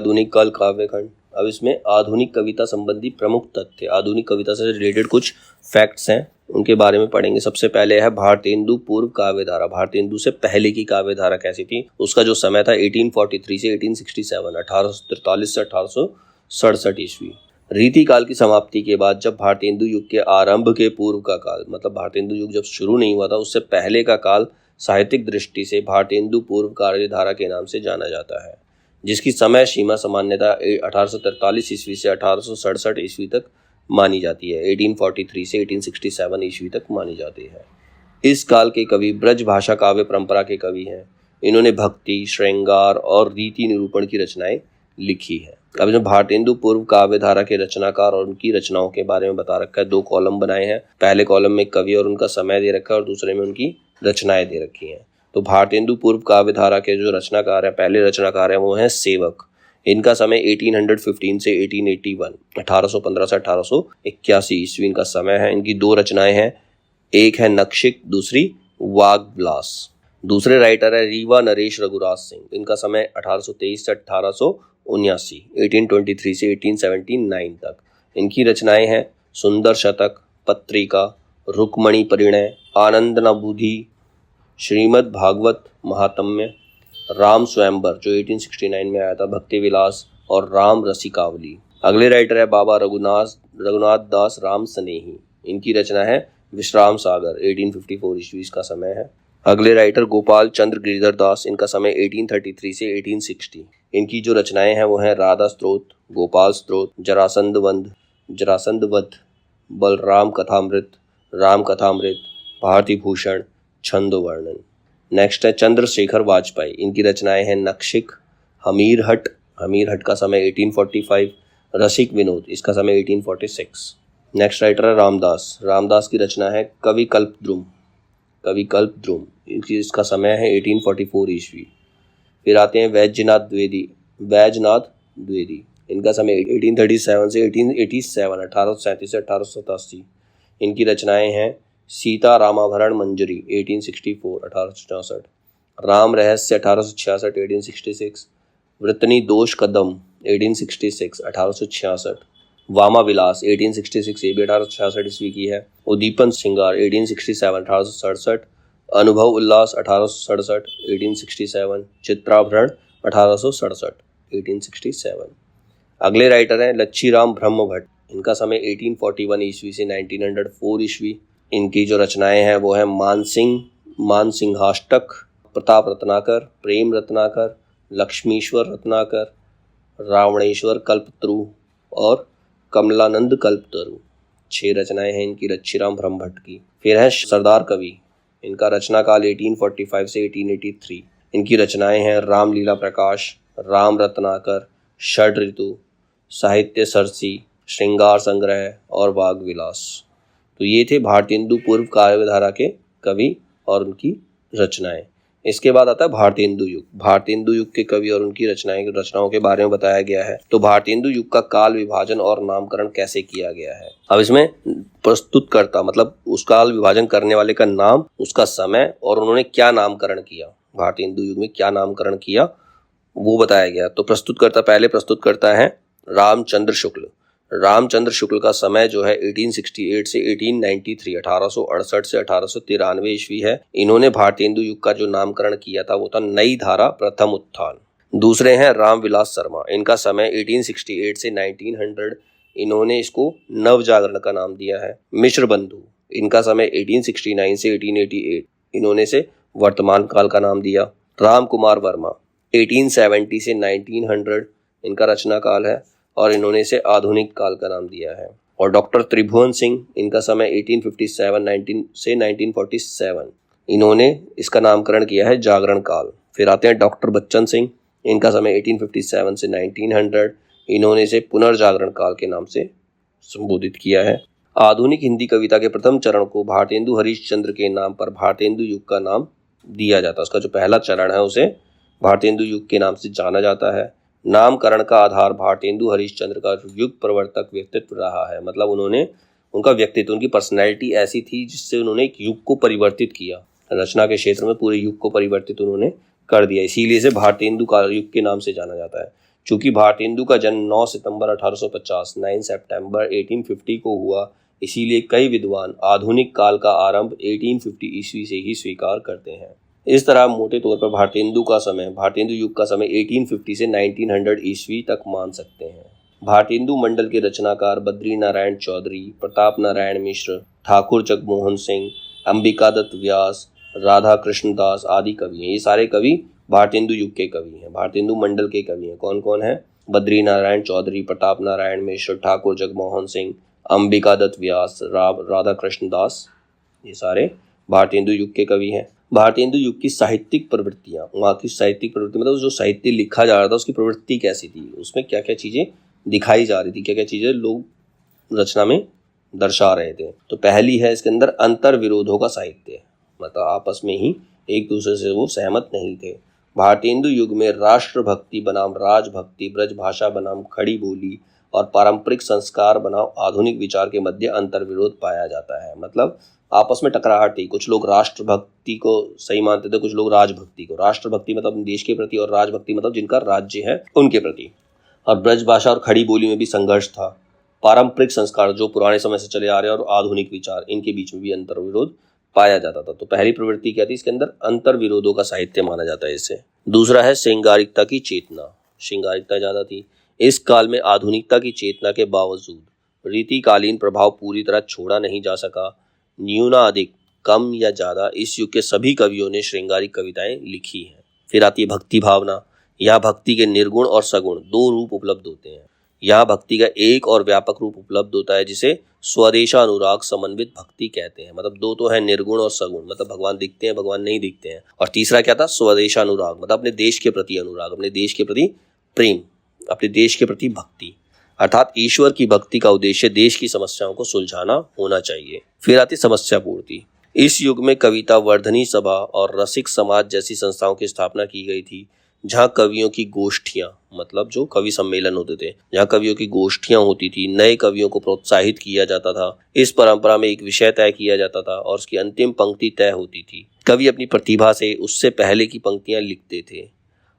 आधुनिक काल काव्यखंड। अब इसमें आधुनिक कविता संबंधी प्रमुख तथ्य, आधुनिक कविता से रिलेटेड कुछ फैक्ट्स हैं, उनके बारे में पढ़ेंगे। सबसे पहले है भारतेंदु पूर्व काव्यधारा। भारतेंदु से पहले की काव्यधारा कैसी थी, उसका जो समय था 1843 से 1867, 1843 से 1867 ईस्वी। रीतिकाल की समाप्ति के बाद जब भारतेंदु युग के आरंभ के पूर्व का काल, मतलब भारतेंदु युग जब शुरू नहीं हुआ था उससे पहले का काल साहित्यिक दृष्टि से भारतेंदु पूर्व काव्यधारा के नाम से जाना जाता है, जिसकी समय सीमा सामान्यतः 1843 ईस्वी से 1867 ईस्वी तक मानी जाती है। 1843 से 1867 ईस्वी तक मानी जाती है। इस काल के कवि ब्रज भाषा काव्य परंपरा के कवि हैं। इन्होंने भक्ति, श्रृंगार और रीति निरूपण की रचनाएं लिखी है। अब जो भारतेंदु पूर्व काव्यधारा के रचनाकार और उनकी रचनाओं के बारे में बता रखा है। 2 कॉलम बनाए हैं। पहले कॉलम में कवि और उनका समय दे रखा है और दूसरे में उनकी रचनाएं दे रखी हैं। तो भारतेंदु पूर्व काव्यधारा के जो रचनाकार है, पहले रचनाकार है, वो हैं सेवक। इनका समय 1815 से 1881, 1815 से 1881 ईस्वी इनका समय है। इनकी 2 रचनाएं हैं, एक है नक्षिक, दूसरी वाग्विलास। दूसरे राइटर है रीवा नरेश रघुराज सिंह। इनका समय 1823 से 1879, 1823 से 1879 तक। इनकी रचनाएं हैं सुंदर शतक, पत्रिका, रुक्मणी परिणय, आनंदनाबुधि, श्रीमद् भागवत महात्म्य, राम स्वयंवर जो 1869 में आया था, भक्ति विलास और राम रसिकावली। अगले राइटर है बाबा रघुनाथ दास राम स्नेही। इनकी रचना है विश्राम सागर, 1854 ईस्वी का समय है। अगले राइटर गोपाल चंद्र गिरिधर दास। इनका समय 1833 से 1860। इनकी जो रचनाएं हैं वो हैं राधा स्तोत्र, गोपाल स्तोत्र, जरासंध वध, बलराम कथामृत, राम कथामृत, भारती भूषण, छंदो वर्णन। नेक्स्ट है चंद्रशेखर वाजपेयी। इनकी रचनाएं हैं नक्षिक, हमीरहट का समय 1845, रसिक विनोद, इसका समय 1846। नेक्स्ट राइटर है रामदास की रचना है कवि कल्पद्रुम, इसका समय है 1844 ईस्वी। फिर आते हैं वैजनाथ द्विवेदी। इनका समय 1837 से 1887, 1837 से 1887। इनकी रचनाएं हैं सीता रामाभरण मंजरी, 1864, 1864, राम रहस्य, 1866, 1866, वृतनी दोष कदम, 1866, 1866, वामा विलास, 1866, ये भी 1866 ईस्वी की है। उद्दीपन श्रृंगार, 1867, 1867, अनुभव उल्लास, 1867, 1867, चित्राभरण, 1867, 1867। अगले राइटर हैं लच्छीराम ब्रह्म भट्ट। इनका समय 1841 ईस्वी से 1904 ईस्वी। इनकी जो रचनाएं हैं वो है मानसिंहाष्टक, प्रताप रत्नाकर, प्रेम रत्नाकर, लक्ष्मीश्वर रत्नाकर, रावणेश्वर कल्पतरु और कमलानंद कल्पतरु। 6 रचनाएं हैं इनकी लच्छीराम ब्रह्म भट्ट की। फिर है सरदार कवि। इनका रचना काल 1845 से 1883। इनकी रचनाएं हैं रामलीला प्रकाश, राम रत्नाकर, षड ऋतु, साहित्य सरसी, श्रृंगार संग्रह और वाग विलास। तो ये थे भारतेंदु पूर्व काव्यधारा के कवि और उनकी रचनाएं। इसके बाद आता है भारतेंदु युग। भारतेंदु युग के कवि और उनकी रचनाओं के बारे में बताया गया है। तो भारतेंदु युग का काल विभाजन और नामकरण कैसे किया गया है। अब इसमें प्रस्तुतकर्ता, मतलब उस काल विभाजन करने वाले का नाम, उसका समय और उन्होंने क्या नामकरण किया, भारतेंदु युग में क्या नामकरण किया, वो बताया गया। तो पहले प्रस्तुतकर्ता है रामचंद्र शुक्ल का समय जो है 1868 से 1893, 1868 से 1893 ईस्वी है। इन्होंने भारतेंदु युग का जो नामकरण किया था वो था नई धारा प्रथम उत्थान। दूसरे हैं रामविलास शर्मा। इनका समय 1868 से 1900, इन्होंने इसको नव जागरण का नाम दिया है। मिश्र बंधु, इनका समय 1869 से 1888, इन्होंने इसे वर्तमान काल का नाम दिया। राम कुमार वर्मा 1870 से 1900 इनका रचना काल है और इन्होंने इसे आधुनिक काल का नाम दिया है। और डॉक्टर त्रिभुवन सिंह, इनका समय 1857 से 1947, इन्होंने इसका नामकरण किया है जागरण काल। फिर आते हैं डॉक्टर बच्चन सिंह। इनका समय 1857 से 1900, इन्होंने इसे पुनर्जागरण काल के नाम से संबोधित किया है। आधुनिक हिंदी कविता के प्रथम चरण को भारतेंदु हरिश्चंद्र के नाम पर भारतेंदु युग का नाम दिया जाता है। उसका जो पहला चरण है उसे भारतेंदु युग के नाम से जाना जाता है। नामकरण का आधार भारतेंदु हरिश्चंद्र का युग प्रवर्तक व्यक्तित्व रहा है। मतलब उनका व्यक्तित्व, उनकी पर्सनैलिटी ऐसी थी जिससे उन्होंने एक युग को परिवर्तित किया, रचना के क्षेत्र में पूरे युग को परिवर्तित उन्होंने कर दिया। इसीलिए इसे भारतेंदु काल युग के नाम से जाना जाता है। चूंकि भारतेंदु का जन्म 9 सितंबर 1850 9 सितंबर 1850 को हुआ, इसीलिए कई विद्वान आधुनिक काल का आरंभ 1850 ईस्वी से ही स्वीकार करते हैं। इस तरह मोटे तौर पर भारतेंदु युग का समय 1850 से 1900 ईस्वी तक मान सकते हैं। भारतेंदु मंडल के रचनाकार बद्री नारायण चौधरी, प्रताप नारायण मिश्र, ठाकुर जगमोहन सिंह, अंबिकादत्त व्यास, राधा कृष्ण दास आदि कवि हैं। ये सारे कवि भारतेंदु युग के कवि हैं, भारतेंदु मंडल के कवि हैं। कौन कौन है? बद्री नारायण चौधरी, प्रताप नारायण मिश्र, ठाकुर जगमोहन सिंह, अंबिकादत्त व्यास, राधा कृष्ण दास, ये सारे भारतेंदु युग के कवि हैं। भारतेंदु युग की साहित्यिक प्रवृत्तियां, वहाँ की साहित्यिक प्रवृत्ति मतलब जो साहित्य लिखा जा रहा था उसकी प्रवृत्ति कैसी थी, उसमें क्या क्या चीजें दिखाई जा रही थी, क्या क्या चीजें लोग रचना में दर्शा रहे थे। तो पहली है इसके अंदर अंतर विरोधों का साहित्य, मतलब आपस में ही एक दूसरे से वो सहमत नहीं थे। भारतेंदु युग में राष्ट्रभक्ति बनाम राजभक्ति, ब्रज भाषा बनाम खड़ी बोली और पारंपरिक संस्कार बनाम आधुनिक विचार के मध्य अंतर विरोध पाया जाता है। मतलब आपस में टकराहट थी, कुछ लोग राष्ट्रभक्ति को सही मानते थे, कुछ लोग राजभक्ति को। राष्ट्रभक्ति मतलब देश के प्रति और राजभक्ति मतलब जिनका राज्य है उनके प्रति। और ब्रज भाषा और खड़ी बोली में भी संघर्ष था। पारंपरिक संस्कार जो पुराने समय से चले आ रहे हैं और आधुनिक विचार, इनके बीच में भी अंतर विरोध पाया जाता था। तो पहली प्रवृत्ति क्या थी इसके अंदर? अंतर विरोधों का साहित्य माना जाता है इसे। दूसरा है श्रृंगारिकता की चेतना, श्रृंगारिकता ज्यादा थी। इस काल में आधुनिकता की चेतना के बावजूद रीतिकालीन प्रभाव पूरी तरह छोड़ा नहीं जा सका। न्यूनाधिक, कम या ज्यादा, इस युग के सभी कवियों ने श्रृंगारिक कविताएं लिखी हैं। फिर आती है भक्ति भावना। यह भक्ति के निर्गुण और सगुण दो रूप उपलब्ध होते हैं। यह भक्ति का एक और व्यापक रूप उपलब्ध होता है जिसे स्वदेशानुराग समन्वित भक्ति कहते हैं। मतलब दो तो है निर्गुण और सगुण, मतलब भगवान दिखते हैं, भगवान नहीं दिखते हैं। और तीसरा क्या था? स्वदेशानुराग, मतलब अपने देश के प्रति अनुराग, अपने देश के प्रति प्रेम, अपने देश के प्रति भक्ति। अर्थात ईश्वर की भक्ति का उद्देश्य देश की समस्याओं को सुलझाना होना चाहिए। फिर आती समस्या पूर्ति। इस युग में कविता वर्धनी सभा और रसिक समाज जैसी संस्थाओं की स्थापना की गई थी, जहाँ कवियों की गोष्ठियां, मतलब जो कवि सम्मेलन होते थे, जहाँ कवियों की गोष्ठियां होती थी, नए कवियों को प्रोत्साहित किया जाता था। इस परंपरा में एक विषय तय किया जाता था और उसकी अंतिम पंक्ति तय होती थी। कवि अपनी प्रतिभा से उससे पहले की पंक्तियां लिखते थे।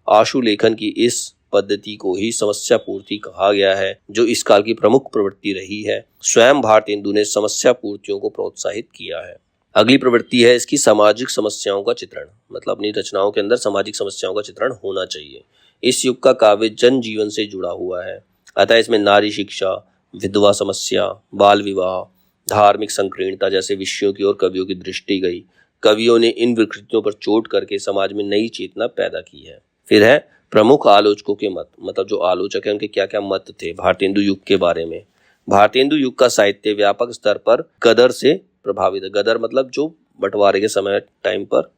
आशु लेखन की इस पद्धति को ही समस्या पूर्ति कहा गया है, जो इस काल की प्रमुख प्रवृत्ति रही है। स्वयं भारतेंदु ने समस्या पूर्तियों को प्रोत्साहित किया है। अगली प्रवृत्ति है इसकी सामाजिक समस्याओं का चित्रण, मतलब अपनी रचनाओं के अंदर सामाजिक समस्याओं का चित्रण होना चाहिए। इस युग का काव्य जन जीवन से जुड़ा हुआ है, अतः इसमें नारी शिक्षा, विधवा समस्या, बाल विवाह, धार्मिक संकीर्णता जैसे विषयों की ओर कवियों की दृष्टि गई। कवियों ने इन विकृतियों पर चोट करके समाज में नई चेतना पैदा की है। फिर है प्रमुख आलोचकों के मत, मतलब जो आलोचक है उनके क्या क्या मत थे भारतेंदु युग के बारे में। भारतेंदु युग का साहित्य व्यापक स्तर पर गदर से प्रभावित है। गदर मतलब जो बंटवारे के समय टाइम पर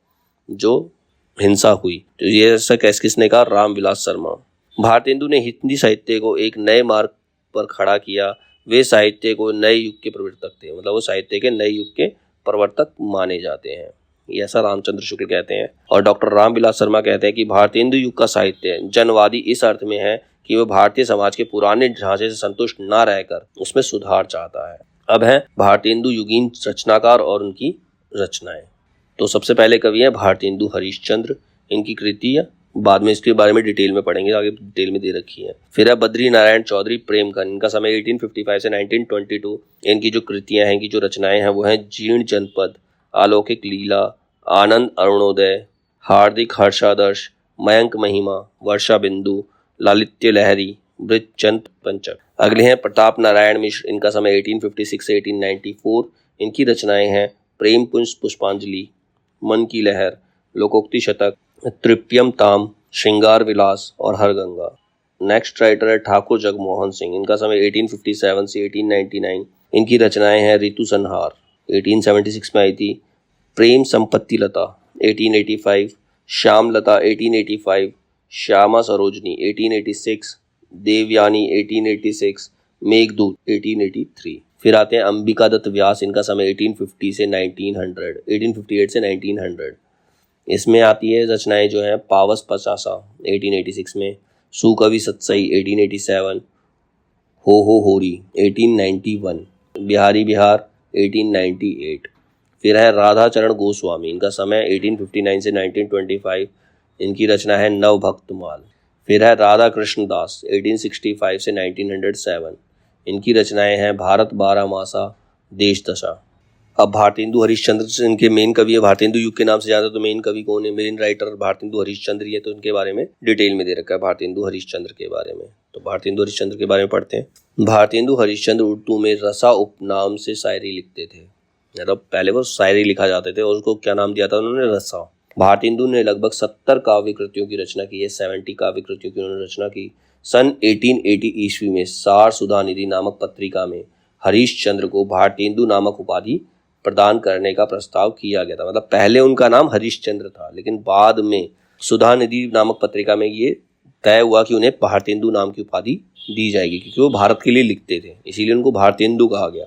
जो हिंसा हुई, तो ये ऐसा किसने कहा? रामविलास शर्मा। भारतेंदु ने हिंदी साहित्य को एक नए मार्ग पर खड़ा किया। वे साहित्य को नए युग के प्रवर्तक थे, मतलब वो साहित्य के नए युग के प्रवर्तक माने जाते हैं, ये ऐसा रामचंद्र शुक्ल कहते हैं। और डॉक्टर रामविलास शर्मा कहते हैं कि भारतेंदु युग का साहित्य जनवादी इस अर्थ में है कि वह भारतीय समाज के पुराने ढांचे से संतुष्ट न रहकर उसमें सुधार चाहता है। अब है भारतेंदु युगीन रचनाकार और उनकी रचनाएं। तो सबसे पहले कवि हैं भारतेंदु हरिश्चंद्र। इनकी कृतियां बाद में इसके बारे में डिटेल में पढ़ेंगे, आगे डिटेल में दे रखी है। फिर है बद्री नारायण चौधरी प्रेमकन। इनका समय 1855 से 1922। इनकी जो कृतियां हैं, इनकी जो रचनाएं हैं वो हैं जीर्ण जनपद, अलौकिक लीला, आनंद अरुणोदय, हार्दिक हर्षादर्श, मयंक महिमा, वर्षा बिंदु, लालित्य लहरी, बृजचंद पंचक। अगले हैं प्रताप नारायण मिश्र। इनका समय 1856 से 1894। इनकी रचनाएं हैं प्रेम पुंज पुष्पांजलि, मन की लहर, लोकोक्ति शतक, तृप्यम ताम, श्रृंगार विलास और हरगंगा। नेक्स्ट राइटर है ठाकुर जगमोहन सिंह। इनका समय 1857 से 1899। इनकी रचनाएं हैं ऋतु संहार 1876 में आई थी, प्रेम संपत्ति लता 1885, श्याम लता 1885, श्यामा सरोजनी 1886, देवयानी 1886, मेघदूत 1883। फिर आते हैं अंबिकादत्त व्यास। इनका समय 1858 से 1900। इसमें आती है रचनाएं जो हैं पावस पचासा 1886 में, सुकवि सत्सई 1887, हो होरी 1891, बिहारी बिहार 1898। फिर है राधाचरण गोस्वामी। इनका समय 1859 से 1925। इनकी रचना है नव भक्तमाल। फिर है राधा कृष्ण दास 1865 से 1907, इनकी रचनाएं हैं भारत बारहमासा, देश दशा। अब भारतेंदु हरिश्चंद्र इनके मेन कवि है। भारतेंदु युग के नाम से ज्यादा तो मेन कवि कौन है, मेन राइटर भारतेंदु हरिश्चंद्र ही है, तो इनके बारे में डिटेल में दे रखा है भारतेंदु हरिश्चंद्र के बारे में। तो भारतेंदु हरिश्चंद्र के बारे में पढ़ते हैं। भारतेंदु हरिश्चंद्र उर्दू में रसा उपनाम से शायरी लिखते थे, मतलब पहले वो शायरी लिखा जाते थे और उसको क्या नाम दिया था उन्होंने, रसा। भारतेंदु ने लगभग 70 काव्य कृतियों की रचना की है, 70 काव्य कृतियों की उन्होंने रचना की। सन 1880 ईस्वी में सार सुधा निधि नामक पत्रिका में हरिश्चंद्र को भारतेंदु नामक उपाधि प्रदान करने का प्रस्ताव किया गया था। मतलब पहले उनका नाम हरिश्चंद्र था, लेकिन बाद में सुधा निधि नामक पत्रिका में ये तय हुआ कि उन्हें भारतेंदु नाम की उपाधि दी जाएगी, क्योंकि वो भारत के लिए लिखते थे, इसीलिए उनको भारतेंदु कहा गया।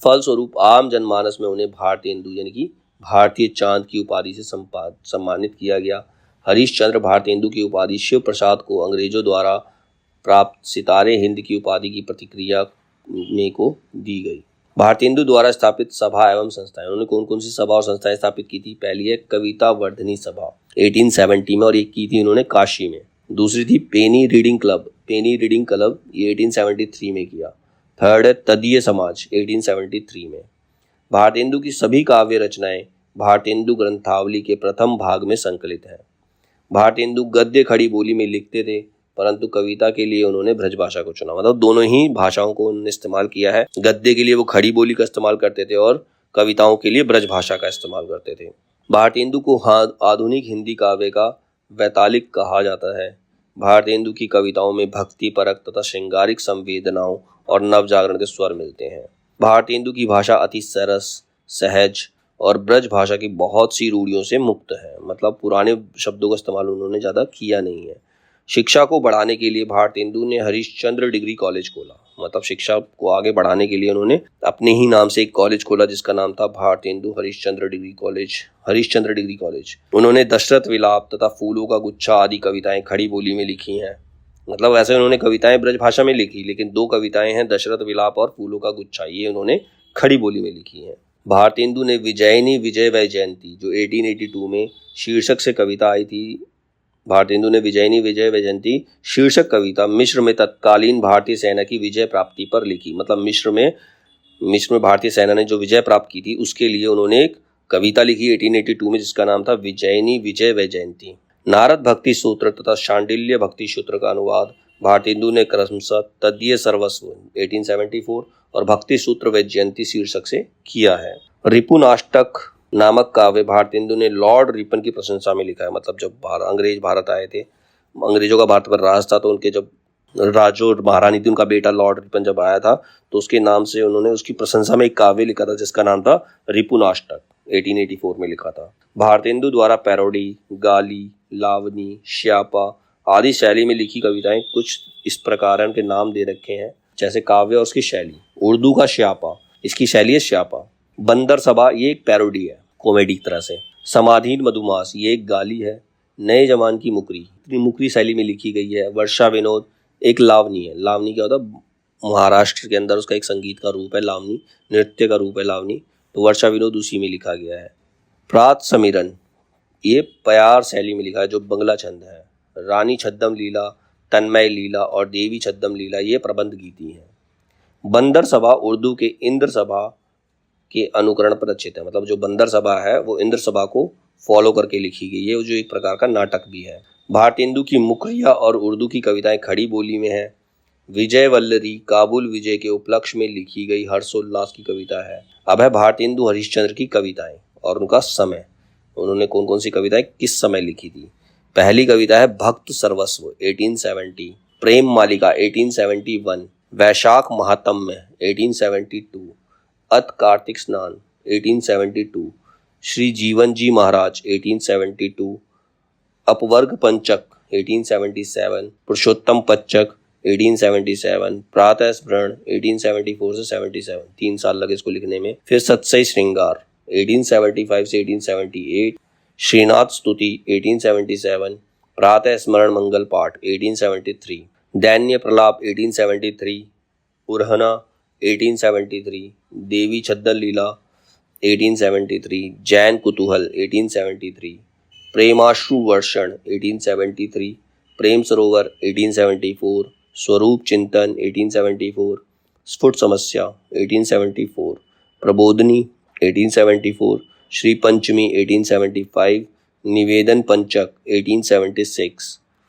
फलस्वरूप आम जनमानस में उन्हें भारतेंदु यानी कि भारतीय चांद की उपाधि से सम्मानित किया गया। हरिश्चंद्र भारतेंदु की उपाधि शिव प्रसाद को अंग्रेजों द्वारा प्राप्त सितारे हिंद की उपाधि की प्रतिक्रिया में को दी गई। भारतेंदु द्वारा स्थापित सभा एवं संस्थाएं, उन्होंने कौन कौन सी सभा और संस्थाएं स्थापित की थी? पहली है कविता वर्धनी सभा 1870 में, और एक की थी उन्होंने काशी में। दूसरी थी पेनी रीडिंग क्लब, पेनी रीडिंग क्लब ये 1873 में किया। थर्ड है तदीय समाज 1873 में। भारतेंदु की सभी काव्य रचनाएं भारतेंदु ग्रंथावली के प्रथम भाग में संकलित है। भारतेंदु गद्य खड़ी बोली में लिखते थे, परंतु कविता के लिए उन्होंने ब्रज भाषा को चुना। मतलब दोनों ही भाषाओं को उन्होंने इस्तेमाल किया है। गद्य के लिए वो खड़ी बोली का इस्तेमाल करते थे और कविताओं के लिए ब्रज भाषा का इस्तेमाल करते थे। भारतेंदु को आधुनिक हिंदी काव्य का वैतालिक कहा जाता है। भारतेंदु की कविताओं में भक्ति परक तथा श्रृंगारिक संवेदनाओं और नवजागरण के स्वर मिलते हैं। भारतेंदु की भाषा अति सरस, सहज और ब्रज भाषा की बहुत सी रूढ़ियों से मुक्त है। मतलब पुराने शब्दों का इस्तेमाल उन्होंने ज़्यादा किया नहीं है। शिक्षा को बढ़ाने के लिए भारतेंदु ने हरिश्चंद्र डिग्री कॉलेज खोला। मतलब शिक्षा को आगे बढ़ाने के लिए उन्होंने अपने ही नाम से एक कॉलेज खोला जिसका नाम था Bharatendu Harishchandra degree college, Harishchandra degree college. उन्होंने दशरथ विलाप तथा फूलों का गुच्छा आदि कविताएं खड़ी बोली में लिखी हैं। मतलब वैसे उन्होंने कविताएं ब्रज भाषा में लिखी, लेकिन दो कविताएं हैं दशरथ विलाप और फूलों का गुच्छा, ये उन्होंने खड़ी बोली में लिखी हैं। भारतेंदु ने विजयनी विजय वैजयंती जो 1882 में शीर्षक से कविता आई थी, भारतेंदु ने विजयनी विजय वैजयंती शीर्षक कविता मिस्र में तत्कालीन भारतीय सेना की विजय प्राप्ति पर लिखी। मतलब मिस्र में भारतीय सेना ने जो विजय प्राप्त की थी उसके लिए उन्होंने एक कविता लिखी 1882 में जिसका नाम था विजयनी विजय वैजयंती। नारद भक्ति सूत्र तथा शांडिल्य भक्ति सूत्र का अनुवाद भारतेंदु ने क्रमशः तदीय सर्वस्व 1874 और भक्ति सूत्र वैजयंती शीर्षक से किया है। रिपुनाष्टक नामक काव्य भारतेंदु ने लॉर्ड रिपन की प्रशंसा में लिखा है। मतलब जब अंग्रेज भारत आए थे, अंग्रेजों का भारत पर राज था, तो उनके जब राजो महारानी थी, उनका बेटा लॉर्ड रिपन जब आया था तो उसके नाम से उन्होंने उसकी प्रशंसा में एक काव्य लिखा था जिसका नाम था रिपुनाष्टक, 1884 में लिखा था। भारतेंदु द्वारा पैरोडी, गाली, लावनी, श्यापा आदि शैली में लिखी कविताएं कुछ इस प्रकार उनके नाम दे रखे हैं, जैसे काव्य और उसकी शैली। उर्दू का श्यापा, इसकी शैली है श्यापा। बंदर सभा ये एक पैरोडी है, कॉमेडी की तरह से। समाधीन मधुमास ये एक गाली है। नए जवान की मुकरी शैली में लिखी गई है। वर्षा विनोद एक लावनी है। लावनी क्या होता है? महाराष्ट्र के अंदर उसका एक संगीत का रूप है लावनी, नृत्य का रूप है लावनी, तो वर्षा विनोद उसी में लिखा गया है। प्रात समीरन ये प्यार शैली में लिखा है जो बंगला छंद है। रानी छद्दम लीला, तन्मय लीला और देवी छद्दम लीला ये प्रबंध गीति हैं। बंदर सभा उर्दू के इंद्र सभा के अनुकरण पर रचित है। मतलब जो बंदर सभा है वो इंद्र सभा को फॉलो करके लिखी गई है, जो एक प्रकार का नाटक भी है। भारतेंदु की मुखरिया और उर्दू की कविताएं खड़ी बोली में है। विजय वल्लरी काबुल विजय के उपलक्ष्य में लिखी गई हर्षोल्लास की कविता है। अब है भारतेंदु हरिश्चंद्र की कविताएं और उनका समय। उन्होंने कौन कौन सी कविताएं किस समय लिखी थी? पहली कविता है भक्त सर्वस्व 1870, प्रेम मालिका 1871, वैशाख महात्म्य 1872, अत कार्तिक स्नान 1872, श्री जीवन जी महाराज 1872, अपवर्ग पंचक 1877, पुरुषोत्तम पच्चक 1877, प्रातः स्मरण 1874 से 77, 3 साल लगे इसको लिखने में। फिर सत्सई श्रृंगार 1875 से 1878, श्रीनाथ स्तुति 1877, प्रातः स्मरण मंगल पाठ 1873, दैन्य प्रलाप 1873, उरहना 1873, देवी छद्दन लीला 1873, जैन कुतूहल 1873, प्रेमाश्रु वर्षण 1873, प्रेम सरोवर 1874, स्वरूप चिंतन 1874, स्फुट समस्या 1874, प्रबोधनी 1874, श्री पंचमी 1875, निवेदन पंचक 1876,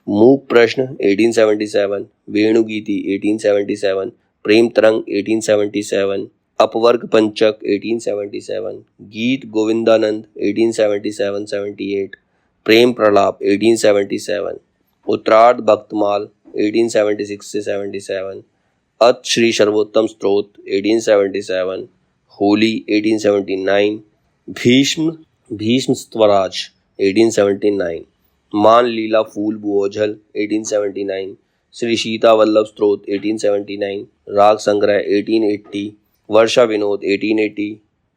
मूक प्रश्न 1877, वेणुगीति 1877, प्रेम तरंग 1877, अपवर्ग पंचक 1877, गीत गोविंदानंद 1877-78, प्रेम प्रलाप 1877, उत्तरार्ध भक्तमाल 1876-77, अत श्री सर्वोत्तम स्त्रोत 1877, होली 1879, भीष्म स्वराज 1879, मान लीला फूल बुओझल 1879, श्री सीता वल्लभ स्त्रोत 1879, राग संग्रह 1880, वर्षा विनोद 1880,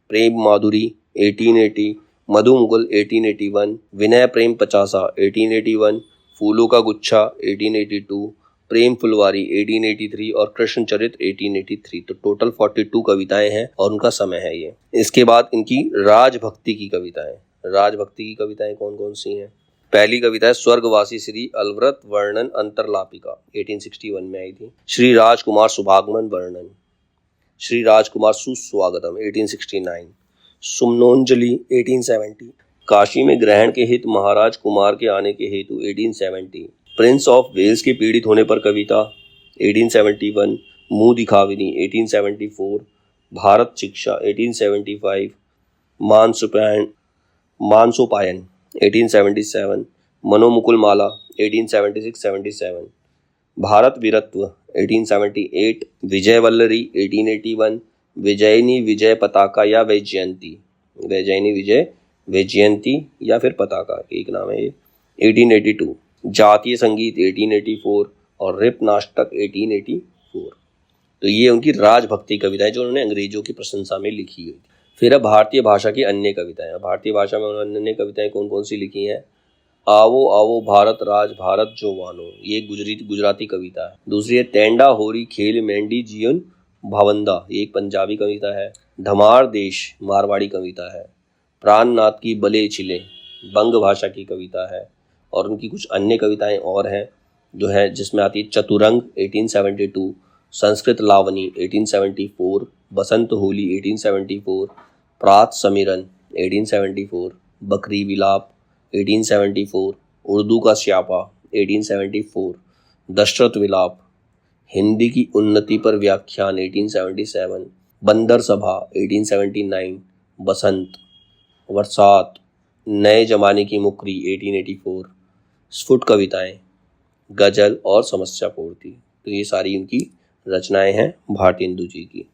प्रेम माधुरी 1880, मधु मुकुल 1881, विनय प्रेम पचासा 1881, फूलों का गुच्छा 1882, प्रेम फुलवारी 1883 और कृष्ण चरित 1883। तो टोटल 42 कविताएं हैं और उनका समय है ये। इसके बाद इनकी राजभक्ति की कविताएं। राजभक्ति की कविताएं कौन कौन सी हैं? पहली कविता है स्वर्गवासी श्री अलव्रत वर्णन अंतरलापिका 1861 में आई थी। श्री राजकुमार सुभागमन वर्णन, श्री राजकुमार सुस्वागतम 1869, सुमनोंजलि 1870, काशी में ग्रहण के हित महाराज कुमार के आने के हेतु 1870, प्रिंस ऑफ वेल्स के पीड़ित होने पर कविता 1871, मुंह दिखाविनी 1874, भारत शिक्षा 1875, मानसोपायन 1877, मनोमुकुल माला 1876-77, भारत वीरत्व 1878, विजय वल्लरी 1881, विजयनी विजय पताका या वैजयंती, वैजयनी विजय वैजयंती या फिर पताका एक नाम है ये 1882, जातीय संगीत 1884 और रिप नाटक 1884। तो ये उनकी राजभक्ति कविताएं जो उन्होंने अंग्रेजों की प्रशंसा में लिखी हुई थी। फिर है भारतीय भाषा की अन्य कविताएं। भारतीय भाषा में उन्होंने अन्य कविताएं कौन कौन सी लिखी हैं? आवो आवो भारत राज भारत जो वानो, ये गुजराती कविता है। दूसरी है तेंडा होरी खेल मेंढी जीवन भावंदा, ये एक पंजाबी कविता है। धमार देश मारवाड़ी कविता है। प्राणनाथ की बले छिले बंग भाषा की कविता है। और उनकी कुछ अन्य कविताएं और हैं जो है जिसमें आती है चतुरंग 1872, संस्कृत लावनी 1874, बसंत होली 1874, प्रात समीरन 1874, बकरी विलाप 1874, उर्दू का स्यापा 1874, दशरथ विलाप, हिंदी की उन्नति पर व्याख्यान 1877, बंदर सभा 1879, बसंत, बरसात, नए जमाने की मुकरी 1884, स्फुट कविताएं, गजल और समस्या पूर्ति। तो ये सारी उनकी रचनाएं हैं भारतेंदु जी की।